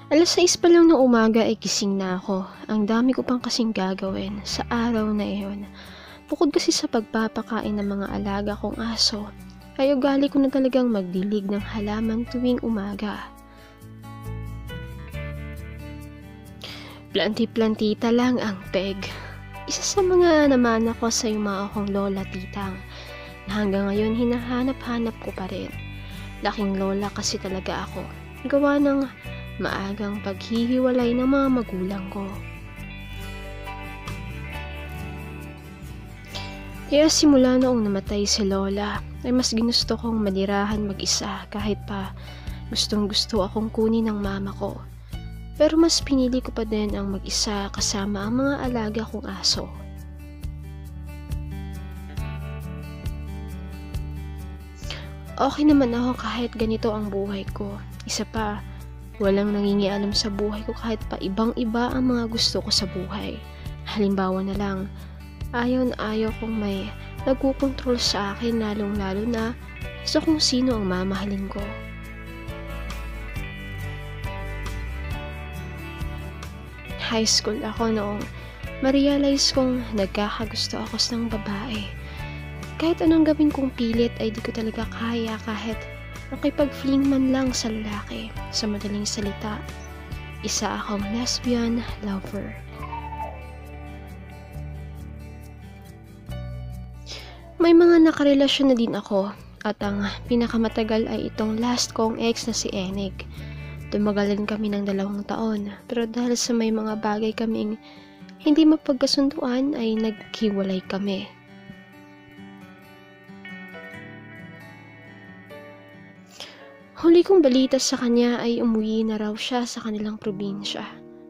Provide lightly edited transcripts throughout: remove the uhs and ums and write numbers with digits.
6:00 pa lang ng umaga ay gising na ako. Ang dami ko pang kasing gagawin sa araw na iyon. Bukod kasi sa pagpapakain ng mga alaga kong aso, ay ugali ko na talagang magdilig ng halaman tuwing umaga. Planti-plantita lang ang peg. Isa sa mga namana ko sa yumao kong lola titang na hanggang ngayon hinahanap-hanap ko pa rin. Laking lola kasi talaga ako. Gawa ng maagang paghihiwalay ng mga magulang ko. Kaya simula noong namatay si lola, ay mas ginusto kong manirahan mag-isa kahit pa gustong-gusto akong kunin ng mama ko. Pero mas pinili ko pa din ang mag-isa kasama ang mga alaga kong aso. Okay naman ako kahit ganito ang buhay ko. Isa pa, walang nangingialam sa buhay ko kahit pa ibang-iba ang mga gusto ko sa buhay. Halimbawa na lang, ayaw na ayaw kong may nagkukontrol sa akin lalong-lalo na sa kung sino ang mamahalin ko. High school ako noong ma-realize kong nagkakagusto ako sa babae. Kahit anong gawin kong pilit ay di ko talaga kaya kahit makipag-fling man lang sa lalaki. Sa madaling salita, isa akong lesbian lover. May mga nakarelasyon na din ako at ang pinakamatagal ay itong last kong ex na si Enig. Tumagal din kami ng 2 taon pero dahil sa may mga bagay kaming hindi mapagkasunduan ay naghiwalay kami. Huli kong balita sa kanya ay umuwi na raw siya sa kanilang probinsya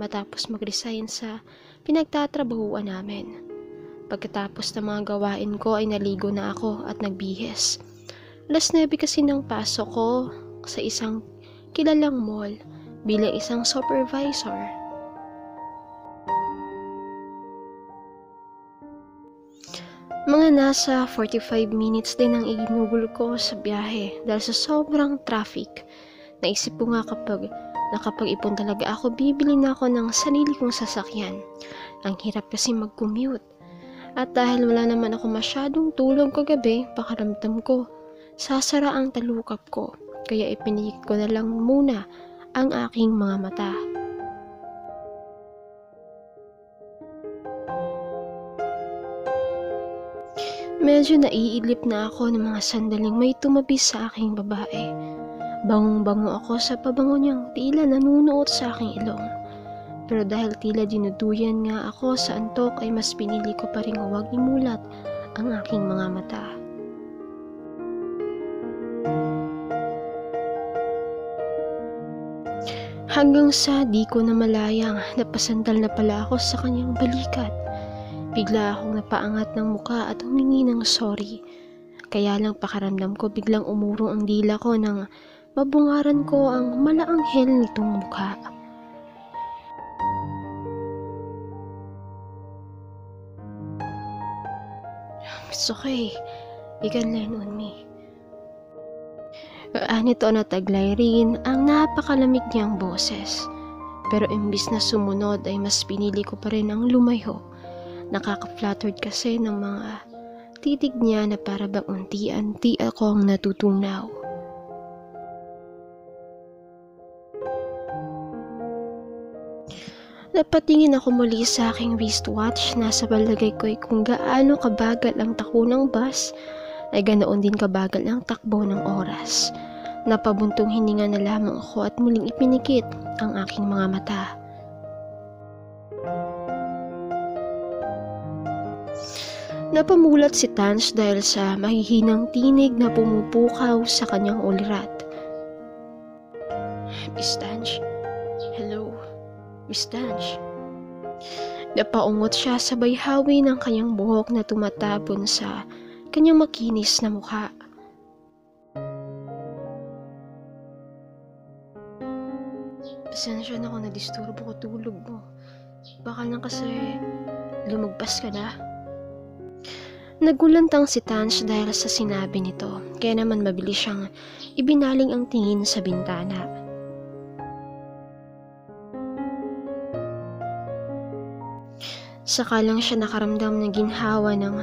matapos mag-resign sa pinagtatrabahuan namin. Pagkatapos ng mga gawain ko ay naligo na ako at nagbihis. 9:00 kasi ng pasok ko sa isang kilalang mall bilang isang supervisor. Mga nasa 45 minutes din ang iginugol ko sa biyahe dahil sa sobrang traffic. Naisip ko nga kapag nakapag-ipon talaga ako, bibili na ako ng sarili kong sasakyan. Ang hirap kasi mag-commute. At dahil wala naman ako masyadong tulog kagabi, pakaramdam ko, sasara ang talukap ko. Kaya ipinigit ko na lang muna ang aking mga mata. Medyo naiidlip na ako ng mga sandaling may tumabi sa aking babae. Bangong-bango ako sa pabango niyang tila nanunuot sa aking ilong. Pero dahil tila dinuduyan nga ako sa antok ay mas pinili ko pa rin huwag imulat ang aking mga mata. Hanggang sa di ko na malayang napasandal na pala ako sa kanyang balikat. Bigla akong napaangat ng muka at humingi ng sorry. Kaya lang pakaramdam ko biglang umurong ang dila ko nang mabungaran ko ang malaanghel nitong mukha. It's okay. You can lean on me. Nito na taglay rin ang napakalamig niyang boses. Pero imbis na sumunod ay mas pinili ko pa rin ang lumayo. Nakaka-flattered kasi ng mga titig niya na para bang unti-unti akong natutunaw. Napatingin ako muli sa aking wristwatch. Nasa palagay ko ay kung gaano kabagal ang takbo ng bus ay ganoon din kabagal ang takbo ng oras. Napabuntong hininga na lamang ako at muling ipinikit ang aking mga mata. Napamulat si Tans dahil sa mahihinang tinig na pumupukaw sa kanyang ulirat. Miss Tans? Hello? Miss Tans? Napaungot siya sabay hawi ng kanyang buhok na tumatabon sa kanyang makinis na mukha. Pasensya na kung nadisturbo ko tulog mo. Baka lang kasi lumagpas ka na. Nagulantang si Tans dahil sa sinabi nito, kaya naman mabilis siyang ibinaling ang tingin sa bintana. Saka lang siya nakaramdam ng ginhawa ng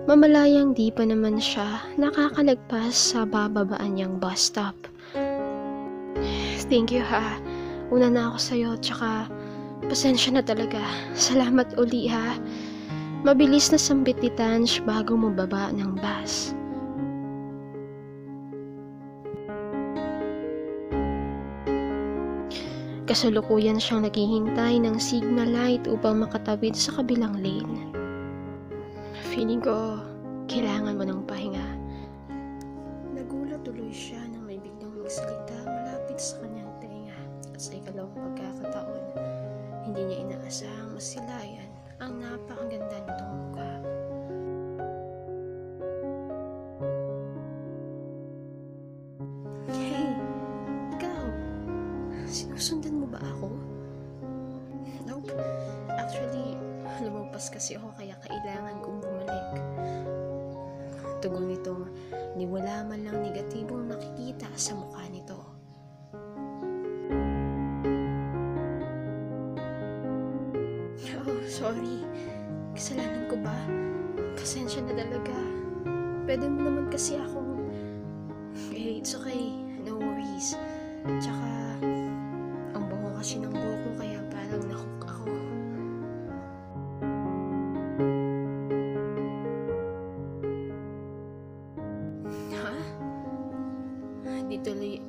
mamalayang di pa naman siya nakakalagpas sa bababaan niyang bus stop. Thank you ha. Una na ako sa'yo, tsaka pasensya na talaga. Salamat uli ha. Mabilis na sambit ni Tanch bago mababa ng bus. Kasalukuyan siyang naghihintay ng signal light upang makatawid sa kabilang lane. Feeling ko, kailangan mo ng pahinga. Nagulat tuloy siya nang may biglang magsalita malapit sa kanyang tenga. At sa ikalawang pagkakataon, hindi niya inaasahang masilayan ang napakaganda nitong mukha. Hey, ikaw, sinusundan mo ba ako? Nope. Actually, lumagpas kasi ako kaya kailangan kong bumalik. Tugon nitong ni wala man lang negatibong nakikita sa mukha nito. Oh, sorry. Kasalanan ko ba? Pasensya na talaga. Pwede mo naman kasi akong... it's okay. No worries. Tsaka, ang bango kasi ng buhok ko kaya parang nahook ako. Ha? Di tuloy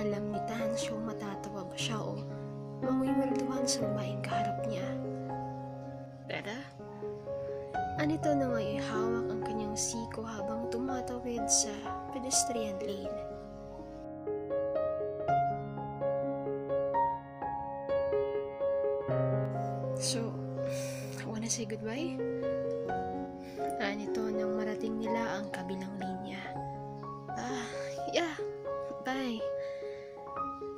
alam ni Tanch kung matatawa ba siya o mangwiwalduhan sa babaeng kaharap niya. Tara, anito na ngay hawak ang kanyang siko habang tumatawid sa pedestrian lane. So, wanna say goodbye? Anito nang marating nila ang kabilang linya. Yeah, bye.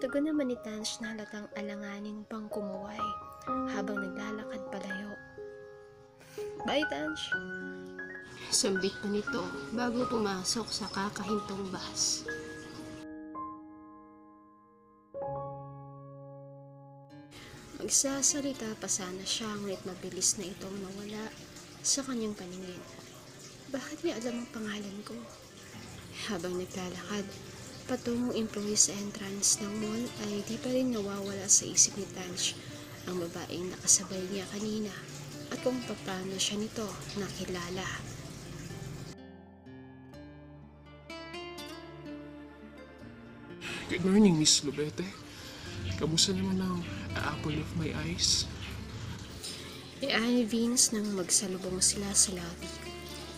Tugon naman ni Tanch na halatang alanganin pang kumuway habang naglalakad palayo. Bye, Tanch. Sambit pa nito bago pumasok sa kakahintong bus. Magsasalita pa sana siya ngunit mabilis na itong nawala sa kanyang paningin. Bakit niya alam ang pangalan ko? Habang naglalakad patungong employees entrance ng mall ay di pa rin nawawala sa isip ni Tanch ang babaeng nakasabay niya kanina at kung paano siya nito nakilala. Good morning, Miss Lubete. Kamusta naman ang apple of my eyes? Iyan ni Vince nang magsalubong sila sa lobby.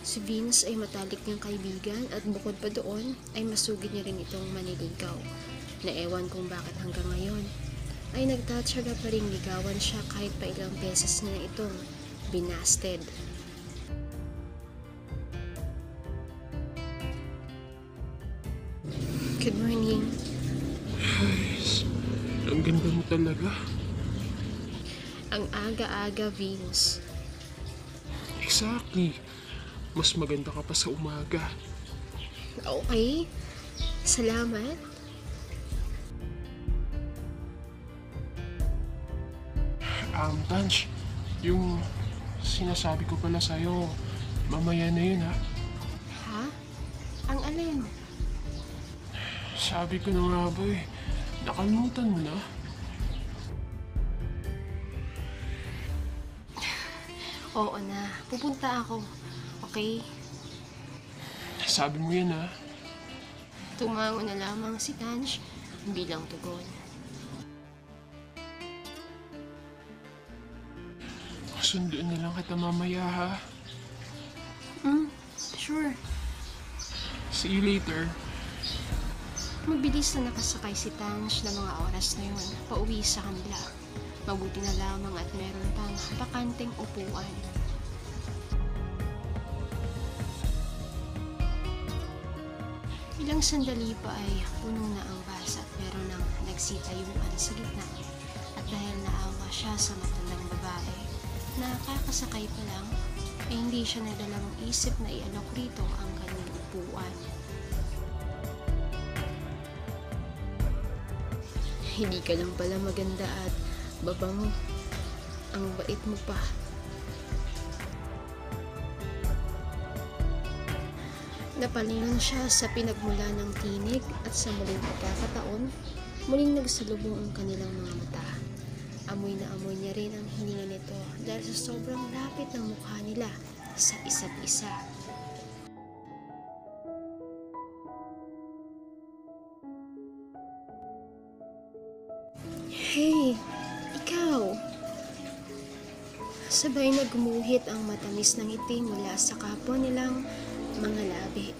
Si Vince ay matalik niyang kaibigan at bukod pa doon ay masugid niya rin itong maniligaw na ewan kung bakit hanggang ngayon ay nagtatsaga pa rin ligawan siya kahit pa ilang beses niya itong binasted. Good morning. Guys, ang ganda mo talaga. Ang aga-aga, Vince. Exactly. Mas maganda ka pa sa umaga. Okay. Salamat. Tanch, yung sinasabi ko pala sa'yo, mamaya na yun ha. Ha? Ang alin? Sabi ko na nga ba nakalimutan mo na. Oo na. Pupunta ako. Okay? Sabi mo yan ha. Tumango na lamang si Tanch bilang tugon. Sunduin na lang kita mamaya ha. Sure. See you later. Mabilis na nakasakay si Tanch na mga oras na yun pauwi sa kanila. Mabuti na lamang at meron pang bakanteng upuan. Ilang sandali pa ay puno na ang bus at meron nang nagsitayuan sa gitna. At dahil naawa siya sa matandang babae na kakasakay pa lang, ay hindi siya nagdalawang isip na ialok rito ang kanyang upuan. Hindi ka lang pala maganda at babango. Ang bait mo pa. Napalingon siya sa pinagmula ng tinig at sa muling pagkakataon, muling nagsalubong ang kanilang mga mata. Amoy na amoy niya rin ang hininga nito dahil sa sobrang lapit ng mukha nila sa isa't isa. Hey, ikaw! Sabay na gumuhit ang matamis ng ngiti mula sa kapwa nilang mga labi.